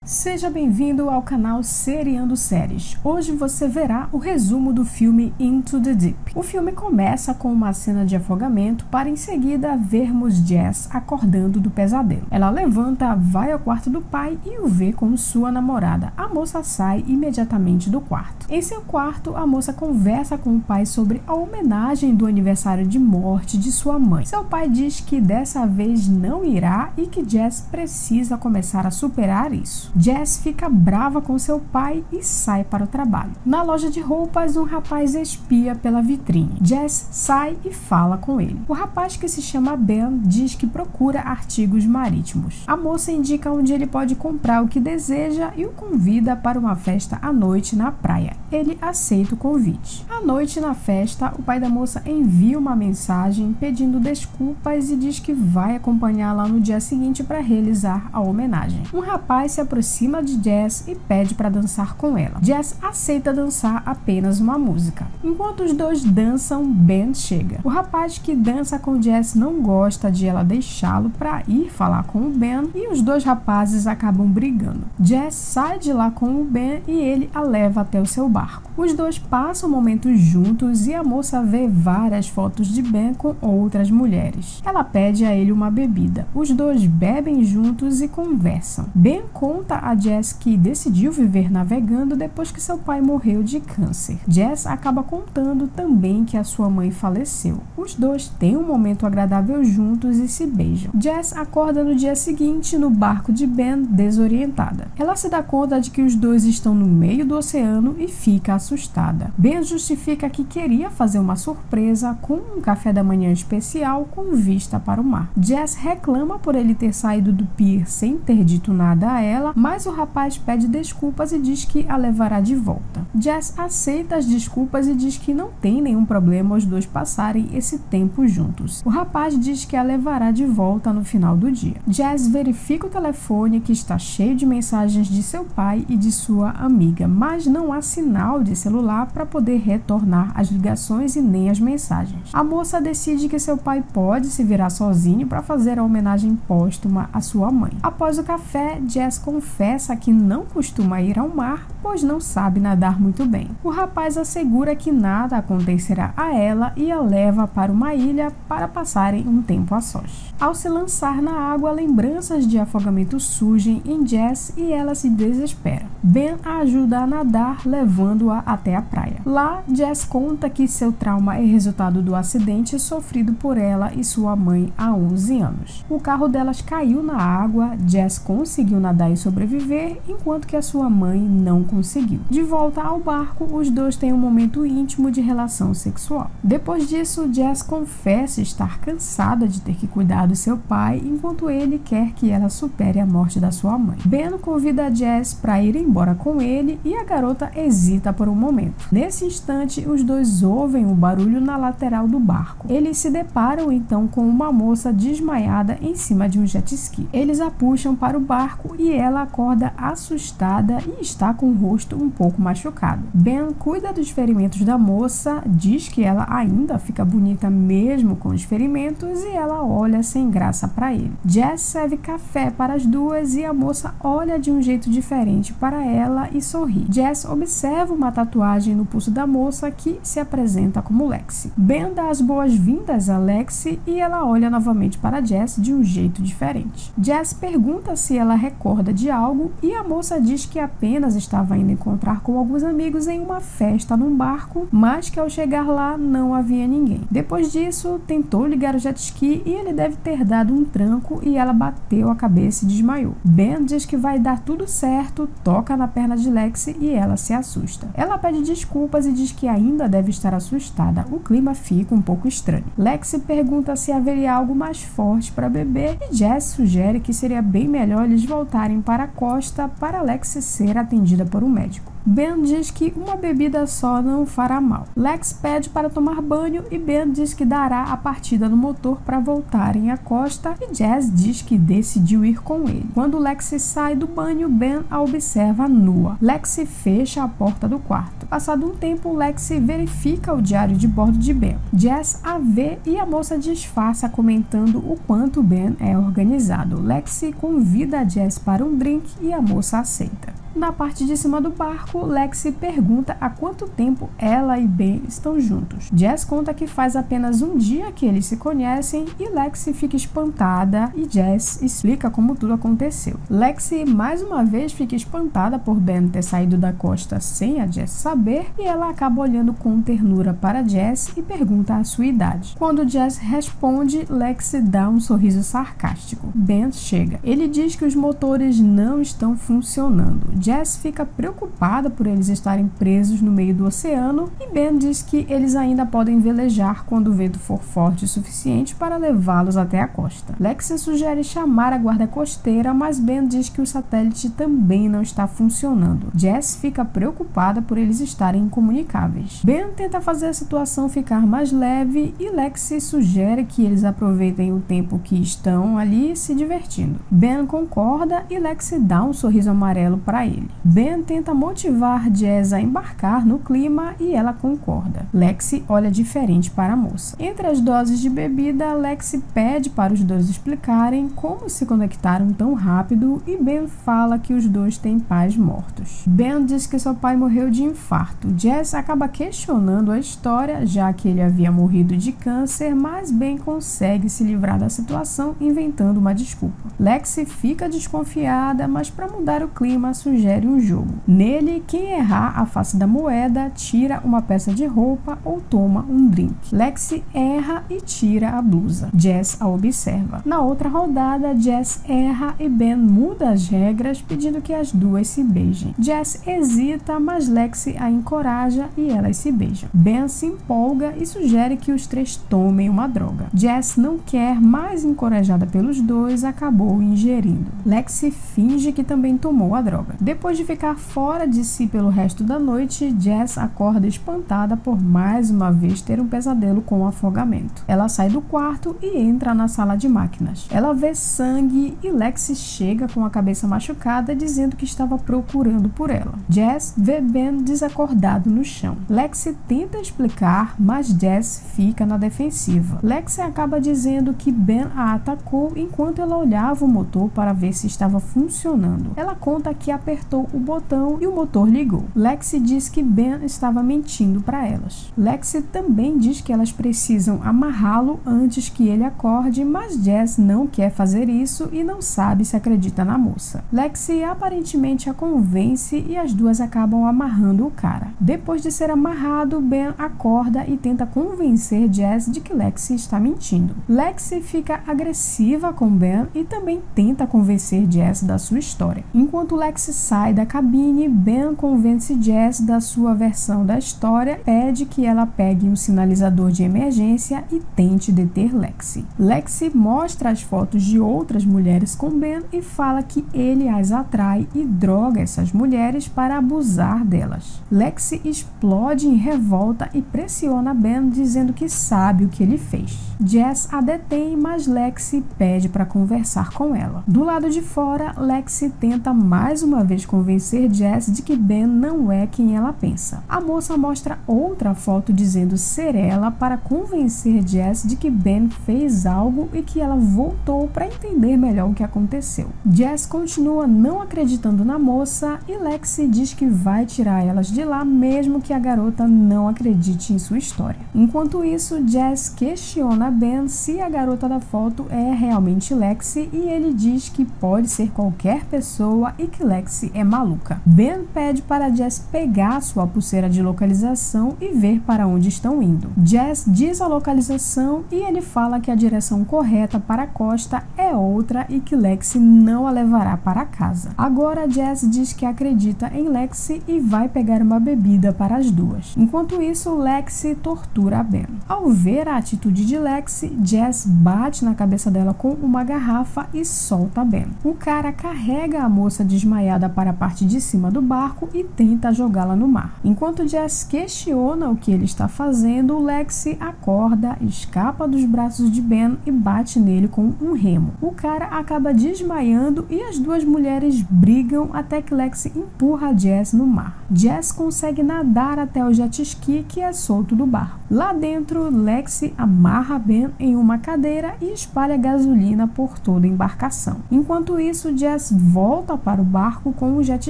Seja bem-vindo ao canal Seriando Séries. Hoje você verá o resumo do filme Into the Deep. O filme começa com uma cena de afogamento para em seguida vermos Jess acordando do pesadelo. Ela levanta, vai ao quarto do pai e o vê com sua namorada. A moça sai imediatamente do quarto. Em seu quarto, a moça conversa com o pai sobre a homenagem do aniversário de morte de sua mãe. Seu pai diz que dessa vez não irá e que Jess precisa começar a superar isso. Jess fica brava com seu pai e sai para o trabalho. Na loja de roupas, um rapaz espia pela vitrine. Jess sai e fala com ele. O rapaz, que se chama Ben, diz que procura artigos marítimos. A moça indica onde ele pode comprar o que deseja e o convida para uma festa à noite na praia. Ele aceita o convite. À noite, na festa, o pai da moça envia uma mensagem pedindo desculpas e diz que vai acompanhá-la no dia seguinte para realizar a homenagem. Um rapaz se aproxima de Jess e pede para dançar com ela. Jess aceita dançar apenas uma música. Enquanto os dois dançam, Ben chega. O rapaz que dança com Jess não gosta de ela deixá-lo para ir falar com o Ben e os dois rapazes acabam brigando. Jess sai de lá com o Ben e ele a leva até o seu barco. Os dois passam momentos juntos e a moça vê várias fotos de Ben com outras mulheres. Ela pede a ele uma bebida. Os dois bebem juntos e conversam. Ben conta a Jess que decidiu viver navegando depois que seu pai morreu de câncer. Jess acaba contando também que a sua mãe faleceu. Os dois têm um momento agradável juntos e se beijam. Jess acorda no dia seguinte no barco de Ben desorientada. Ela se dá conta de que os dois estão no meio do oceano e fica assustada. Ben justifica que queria fazer uma surpresa com um café da manhã especial com vista para o mar. Jess reclama por ele ter saído do pier sem ter dito nada a ela, mas o rapaz pede desculpas e diz que a levará de volta. Jess aceita as desculpas e diz que não tem nenhum problema os dois passarem esse tempo juntos. O rapaz diz que a levará de volta no final do dia. Jess verifica o telefone, que está cheio de mensagens de seu pai e de sua amiga, mas não há sinal de celular para poder retornar as ligações e nem as mensagens. A moça decide que seu pai pode se virar sozinho para fazer a homenagem póstuma à sua mãe. Após o café, Jess confessa que não costuma ir ao mar, pois não sabe nadar muito bem. O rapaz assegura que nada acontecerá a ela e a leva para uma ilha para passarem um tempo a sós. Ao se lançar na água, lembranças de afogamento surgem em Jess e ela se desespera. Ben a ajuda a nadar, levando-a até a praia. Lá, Jess conta que seu trauma é resultado do acidente sofrido por ela e sua mãe há 11 anos. O carro delas caiu na água, Jess conseguiu nadar e sobreviver, enquanto que a sua mãe não conseguiu. De volta ao barco, os dois têm um momento íntimo de relação sexual. Depois disso, Jess confessa estar cansada de ter que cuidar do seu pai, enquanto ele quer que ela supere a morte da sua mãe. Ben convida a Jess para ir embora com ele e a garota hesita por um momento. Nesse instante, os dois ouvem um barulho na lateral do barco. Eles se deparam então com uma moça desmaiada em cima de um jet ski. Eles a puxam para o barco e ela acorda assustada e está com o rosto um pouco machucado. Ben cuida dos ferimentos da moça, diz que ela ainda fica bonita mesmo com os ferimentos e ela olha sem graça para ele. Jess serve café para as duas e a moça olha de um jeito diferente para ela e sorri. Jess observa uma tatuagem no pulso da moça que se apresenta como Lexi. Ben dá as boas-vindas a Lexi e ela olha novamente para Jess de um jeito diferente. Jess pergunta se ela recorda de algo e a moça diz que apenas estava indo encontrar com alguns amigos em uma festa num barco, mas que ao chegar lá não havia ninguém. Depois disso, tentou ligar o jet ski e ele deve ter dado um tranco e ela bateu a cabeça e desmaiou. Ben diz que vai dar tudo certo, toca na perna de Lexi e ela se assusta. Ela pede desculpas e diz que ainda deve estar assustada. O clima fica um pouco estranho. Lexi pergunta se haveria algo mais forte para beber e Jess sugere que seria bem melhor eles voltarem para a costa para Lexi ser atendida por um médico. Ben diz que uma bebida só não fará mal. Lex pede para tomar banho e Ben diz que dará a partida no motor para voltarem à costa e Jess diz que decidiu ir com ele. Quando Lex sai do banho, Ben a observa nua. Lex fecha a porta do quarto. Passado um tempo, Lex verifica o diário de bordo de Ben. Jess a vê e a moça disfarça comentando o quanto Ben é organizado. Lex convida a Jess para um drink e a moça aceita. Na parte de cima do barco, Lex pergunta há quanto tempo ela e Ben estão juntos. Jess conta que faz apenas um dia que eles se conhecem e Lex fica espantada e Jess explica como tudo aconteceu. Lex mais uma vez fica espantada por Ben ter saído da costa sem a Jess saber e ela acaba olhando com ternura para Jess e pergunta a sua idade. Quando Jess responde, Lex dá um sorriso sarcástico. Ben chega. Ele diz que os motores não estão funcionando. Jess fica preocupada por eles estarem presos no meio do oceano e Ben diz que eles ainda podem velejar quando o vento for forte o suficiente para levá-los até a costa. Lex sugere chamar a guarda costeira, mas Ben diz que o satélite também não está funcionando. Jess fica preocupada por eles estarem incomunicáveis. Ben tenta fazer a situação ficar mais leve e Lex sugere que eles aproveitem o tempo que estão ali se divertindo. Ben concorda e Lex dá um sorriso amarelo para ele. Ben tenta motivar Jess a embarcar no clima e ela concorda. Lex olha diferente para a moça. Entre as doses de bebida, Lex pede para os dois explicarem como se conectaram tão rápido e Ben fala que os dois têm pais mortos. Ben diz que seu pai morreu de infarto. Jess acaba questionando a história, já que ele havia morrido de câncer, mas Ben consegue se livrar da situação inventando uma desculpa. Lex fica desconfiada, mas para mudar o clima, sugere um jogo. Nele, quem errar a face da moeda tira uma peça de roupa ou toma um drink. Lex erra e tira a blusa. Jess a observa. Na outra rodada, Jess erra e Ben muda as regras, pedindo que as duas se beijem. Jess hesita, mas Lex a encoraja e elas se beijam. Ben se empolga e sugere que os três tomem uma droga. Jess não quer, mas encorajada pelos dois, acabou ingerindo. Lex finge que também tomou a droga. Depois de ficar fora de si pelo resto da noite, Jess acorda espantada por mais uma vez ter um pesadelo com afogamento. Ela sai do quarto e entra na sala de máquinas. Ela vê sangue e Lex chega com a cabeça machucada dizendo que estava procurando por ela. Jess vê Ben desacordado no chão. Lex tenta explicar, mas Jess fica na defensiva. Lex acaba dizendo que Ben a atacou enquanto ela olhava o motor para ver se estava funcionando. Ela conta que apertou o botão e o motor ligou. Lex diz que Ben estava mentindo para elas. Lex também diz que elas precisam amarrá-lo antes que ele acorde, mas Jess não quer fazer isso e não sabe se acredita na moça. Lex aparentemente a convence e as duas acabam amarrando o cara. Depois de ser amarrado, Ben acorda e tenta convencer Jess de que Lex está mentindo. Lex fica agressiva com Ben e também tenta convencer Jess da sua história. Enquanto Lex sai da cabine, Ben convence Jess da sua versão da história, pede que ela pegue um sinalizador de emergência e tente deter Lex. Lex mostra as fotos de outras mulheres com Ben e fala que ele as atrai e droga essas mulheres para abusar delas. Lex explode em revolta e pressiona Ben dizendo que sabe o que ele fez. Jess a detém, mas Lex pede para conversar com ela. Do lado de fora, Lex tenta mais uma vez convencer Jess de que Ben não é quem ela pensa. A moça mostra outra foto dizendo ser ela para convencer Jess de que Ben fez algo e que ela voltou para entender melhor o que aconteceu. Jess continua não acreditando na moça e Lex diz que vai tirar elas de lá mesmo que a garota não acredite em sua história. Enquanto isso, Jess questiona Ben se a garota da foto é realmente Lex e ele diz que pode ser qualquer pessoa e que Lex é maluca. Ben pede para Jess pegar sua pulseira de localização e ver para onde estão indo. Jess diz a localização e ele fala que a direção correta para a costa é outra e que Lex não a levará para casa. Agora Jess diz que acredita em Lex e vai pegar uma bebida para as duas. Enquanto isso, Lex tortura Ben. Ao ver a atitude de Lex, Jess bate na cabeça dela com uma garrafa e solta Ben. O cara carrega a moça desmaiada para a parte de cima do barco e tenta jogá-la no mar. Enquanto Jess questiona o que ele está fazendo, Lexi acorda, escapa dos braços de Ben e bate nele com um remo. O cara acaba desmaiando e as duas mulheres brigam até que Lexi empurra Jess no mar. Jess consegue nadar até o jet ski que é solto do barco. Lá dentro, Lexi amarra Ben em uma cadeira e espalha gasolina por toda a embarcação. Enquanto isso, Jess volta para o barco com o jet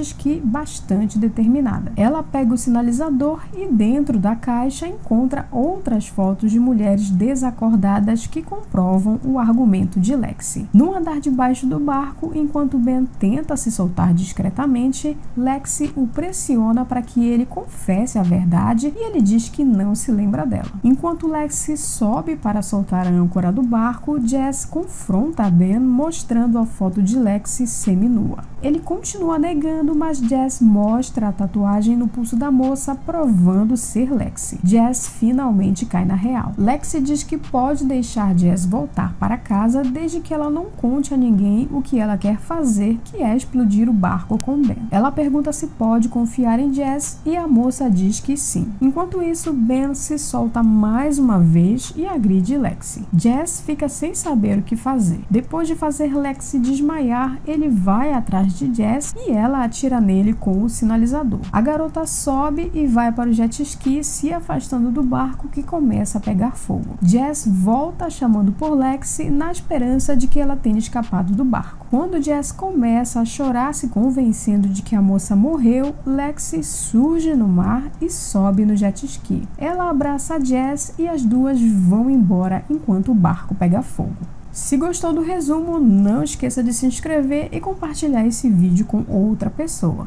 ski bastante determinada. Ela pega o sinalizador e dentro da caixa encontra outras fotos de mulheres desacordadas que comprovam o argumento de Lexi. No andar de baixo do barco, enquanto Ben tenta se soltar discretamente, Lexi o pressiona para que ele confesse a verdade e ele diz que não se lembra dela. Enquanto Lexi sobe para soltar a âncora do barco, Jess confronta Ben mostrando a foto de Lexi seminua. Ele continua negando, mas Jess mostra a tatuagem no pulso da moça, provando ser Lexi. Jess finalmente cai na real. Lexi diz que pode deixar Jess voltar para casa desde que ela não conte a ninguém o que ela quer fazer, que é explodir o barco com Ben. Ela pergunta se pode confiar em Jess e a moça diz que sim. Enquanto isso, Ben se solta mais uma vez e agride Lexi. Jess fica sem saber o que fazer. Depois de fazer Lexi desmaiar, ele vai atrás de Jess e ela atira nele com o sinalizador. A garota sobe e vai para o jet ski, se afastando do barco que começa a pegar fogo. Jess volta chamando por Lexi na esperança de que ela tenha escapado do barco. Quando Jess começa a chorar, se convencendo de que a moça morreu, Lexi surge no mar e sobe no jet ski. Ela abraça Jess e as duas vão embora enquanto o barco pega fogo. Se gostou do resumo, não esqueça de se inscrever e compartilhar esse vídeo com outra pessoa.